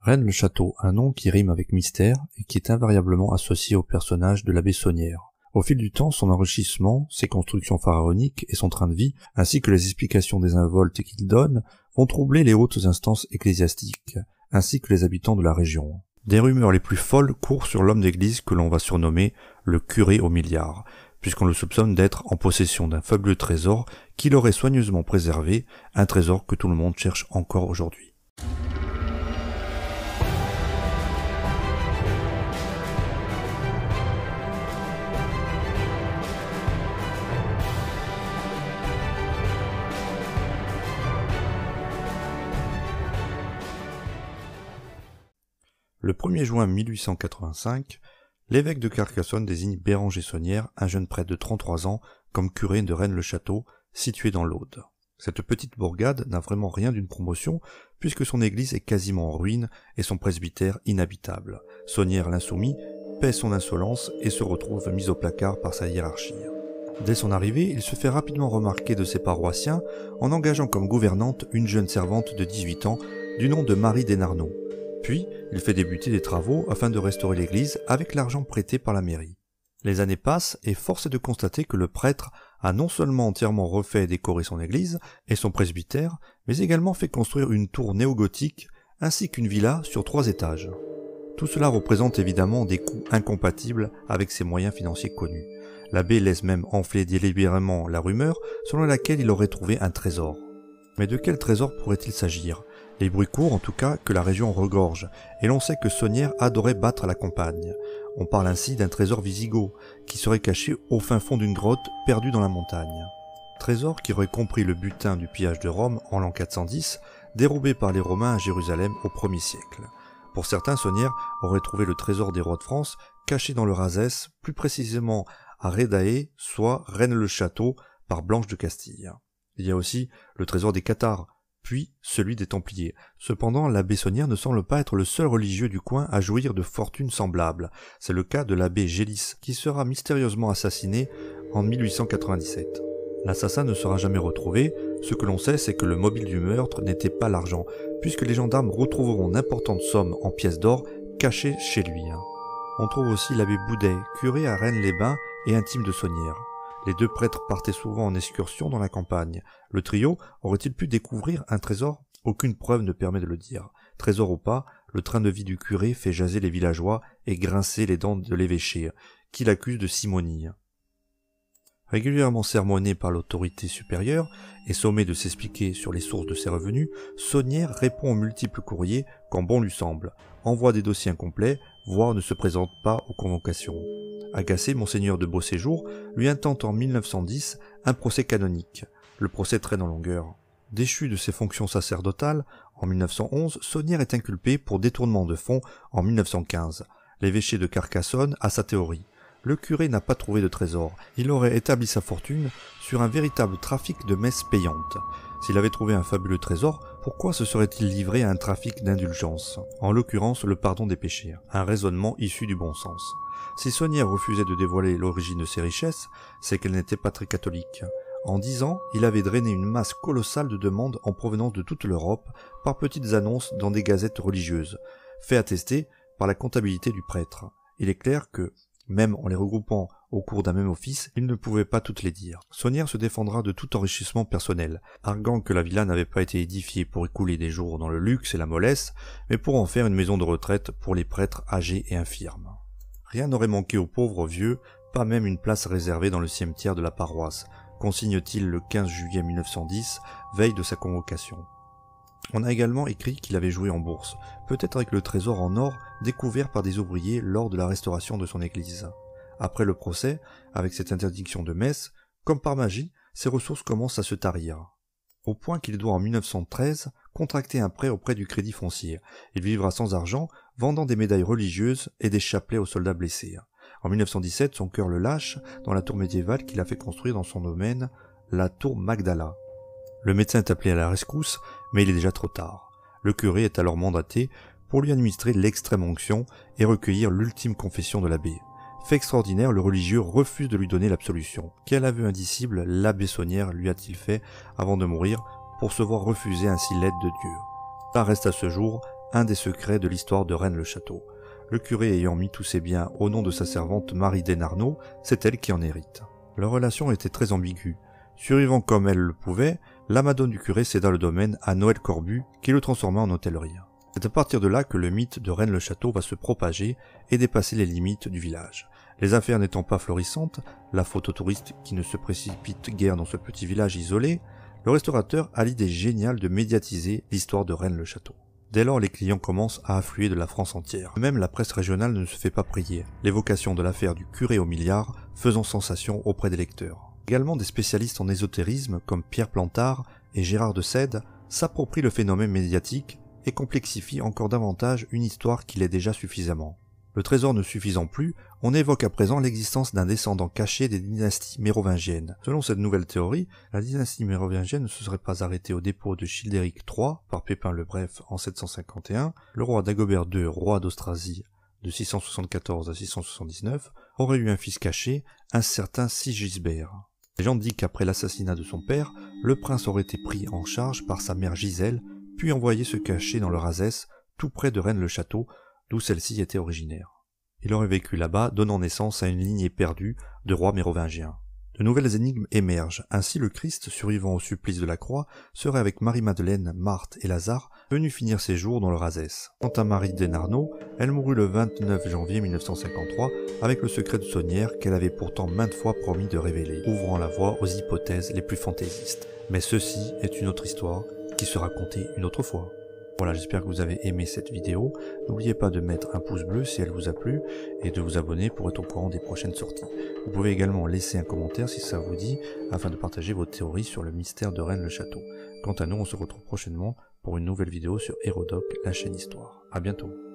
Rennes-le-Château, un nom qui rime avec mystère et qui est invariablement associé au personnage de l'abbé Saunière. Au fil du temps, son enrichissement, ses constructions pharaoniques et son train de vie, ainsi que les explications désinvoltes qu'il donne, vont troubler les hautes instances ecclésiastiques, ainsi que les habitants de la région. Des rumeurs les plus folles courent sur l'homme d'église que l'on va surnommer le curé aux milliards, puisqu'on le soupçonne d'être en possession d'un fabuleux trésor qu'il aurait soigneusement préservé, un trésor que tout le monde cherche encore aujourd'hui. Le 1er juin 1885, l'évêque de Carcassonne désigne Béranger Saunière, un jeune prêtre de 33 ans, comme curé de Rennes-le-Château, situé dans l'Aude. Cette petite bourgade n'a vraiment rien d'une promotion, puisque son église est quasiment en ruine et son presbytère inhabitable. Saunière l'insoumis paie son insolence et se retrouve mis au placard par sa hiérarchie. Dès son arrivée, il se fait rapidement remarquer de ses paroissiens en engageant comme gouvernante une jeune servante de 18 ans du nom de Marie Desnarnaud. Puis, il fait débuter des travaux afin de restaurer l'église avec l'argent prêté par la mairie. Les années passent et force est de constater que le prêtre a non seulement entièrement refait et décoré son église et son presbytère, mais également fait construire une tour néo-gothique ainsi qu'une villa sur 3 étages. Tout cela représente évidemment des coûts incompatibles avec ses moyens financiers connus. L'abbé laisse même enfler délibérément la rumeur selon laquelle il aurait trouvé un trésor. Mais de quel trésor pourrait-il s'agir ? Les bruits courent en tout cas que la région regorge, et l'on sait que Saunière adorait battre à la campagne. On parle ainsi d'un trésor wisigoth, qui serait caché au fin fond d'une grotte perdue dans la montagne. Trésor qui aurait compris le butin du pillage de Rome en l'an 410, dérobé par les Romains à Jérusalem au 1er siècle. Pour certains, Saunière aurait trouvé le trésor des rois de France, caché dans le Razès, plus précisément à Rédaé, soit Rennes-le-Château, par Blanche de Castille. Il y a aussi le trésor des Cathares, puis celui des Templiers. Cependant, l'abbé Saunière ne semble pas être le seul religieux du coin à jouir de fortunes semblables. C'est le cas de l'abbé Gélis, qui sera mystérieusement assassiné en 1897. L'assassin ne sera jamais retrouvé. Ce que l'on sait, c'est que le mobile du meurtre n'était pas l'argent, puisque les gendarmes retrouveront d'importantes sommes en pièces d'or cachées chez lui. On trouve aussi l'abbé Boudet, curé à Rennes-les-Bains et intime de Saunière. Les deux prêtres partaient souvent en excursion dans la campagne. Le trio aurait-il pu découvrir un trésor ? Aucune preuve ne permet de le dire. Trésor ou pas, le train de vie du curé fait jaser les villageois et grincer les dents de l'évêché, qui l'accuse de simonie. Régulièrement sermonné par l'autorité supérieure et sommé de s'expliquer sur les sources de ses revenus, Saunière répond aux multiples courriers quand bon lui semble, envoie des dossiers incomplets, voire ne se présente pas aux convocations. Agacé, Monseigneur de Beauséjour lui intente en 1910 un procès canonique. Le procès traîne en longueur. Déchu de ses fonctions sacerdotales, en 1911, Saunière est inculpé pour détournement de fonds en 1915. L'évêché de Carcassonne a sa théorie. Le curé n'a pas trouvé de trésor. Il aurait établi sa fortune sur un véritable trafic de messes payantes. S'il avait trouvé un fabuleux trésor, pourquoi se serait-il livré à un trafic d'indulgence ? En l'occurrence, le pardon des péchés. Un raisonnement issu du bon sens. Si Saunière refusait de dévoiler l'origine de ses richesses, c'est qu'elle n'était pas très catholique. En 10 ans, il avait drainé une masse colossale de demandes en provenance de toute l'Europe par petites annonces dans des gazettes religieuses, fait attester par la comptabilité du prêtre. Il est clair que, même en les regroupant au cours d'un même office, il ne pouvait pas toutes les dire. Saunière se défendra de tout enrichissement personnel, arguant que la villa n'avait pas été édifiée pour écouler des jours dans le luxe et la mollesse, mais pour en faire une maison de retraite pour les prêtres âgés et infirmes. Rien n'aurait manqué aux pauvres vieux, pas même une place réservée dans le cimetière de la paroisse, consigne-t-il le 15 juillet 1910, veille de sa convocation. On a également écrit qu'il avait joué en bourse, peut-être avec le trésor en or découvert par des ouvriers lors de la restauration de son église. Après le procès, avec cette interdiction de messe, comme par magie, ses ressources commencent à se tarir. Au point qu'il doit en 1913 contracter un prêt auprès du Crédit Foncier. Il vivra sans argent, vendant des médailles religieuses et des chapelets aux soldats blessés. En 1917, son cœur le lâche dans la tour médiévale qu'il a fait construire dans son domaine, la tour Magdala. Le médecin est appelé à la rescousse, mais il est déjà trop tard. Le curé est alors mandaté pour lui administrer l'extrême onction et recueillir l'ultime confession de l'abbé. Fait extraordinaire, le religieux refuse de lui donner l'absolution. Quel aveu indicible l'abbé Saunière lui a-t-il fait avant de mourir pour se voir refuser ainsi l'aide de Dieu ? Ça reste à ce jour un des secrets de l'histoire de Rennes-le-Château. Le curé ayant mis tous ses biens au nom de sa servante Marie Desnarnaud, c'est elle qui en hérite. Leur relation était très ambiguë. Survivant comme elle le pouvait, la madone du curé céda le domaine à Noël Corbu, qui le transforma en hôtellerie. C'est à partir de là que le mythe de Rennes-le-Château va se propager et dépasser les limites du village. Les affaires n'étant pas florissantes, la faute aux touristes qui ne se précipitent guère dans ce petit village isolé, le restaurateur a l'idée géniale de médiatiser l'histoire de Rennes-le-Château. Dès lors, les clients commencent à affluer de la France entière. Même la presse régionale ne se fait pas prier, l'évocation de l'affaire du curé au milliard faisant sensation auprès des lecteurs. Également, des spécialistes en ésotérisme comme Pierre Plantard et Gérard de Sède s'approprient le phénomène médiatique et complexifient encore davantage une histoire qui l'est déjà suffisamment. Le trésor ne suffisant plus, on évoque à présent l'existence d'un descendant caché des dynasties mérovingiennes. Selon cette nouvelle théorie, la dynastie mérovingienne ne se serait pas arrêtée au dépôt de Childéric III par Pépin le Bref en 751, le roi Dagobert II, roi d'Austrasie de 674 à 679, aurait eu un fils caché, un certain Sigisbert. Les gens disent qu'après l'assassinat de son père, le prince aurait été pris en charge par sa mère Gisèle, puis envoyé se cacher dans le Razès, tout près de Rennes-le-Château, d'où celle-ci était originaire. Il aurait vécu là-bas, donnant naissance à une lignée perdue de rois mérovingiens. De nouvelles énigmes émergent. Ainsi, le Christ, survivant au supplice de la croix, serait avec Marie-Madeleine, Marthe et Lazare venu finir ses jours dans le Razès. Quant à Marie Desnarnaud, elle mourut le 29 janvier 1953 avec le secret de Saunière qu'elle avait pourtant maintes fois promis de révéler, ouvrant la voie aux hypothèses les plus fantaisistes. Mais ceci est une autre histoire qui sera contée une autre fois. Voilà, j'espère que vous avez aimé cette vidéo. N'oubliez pas de mettre un pouce bleu si elle vous a plu et de vous abonner pour être au courant des prochaines sorties. Vous pouvez également laisser un commentaire si ça vous dit afin de partager vos théories sur le mystère de Rennes-le-Château. Quant à nous, on se retrouve prochainement pour une nouvelle vidéo sur Hérodoc, la chaîne Histoire. À bientôt.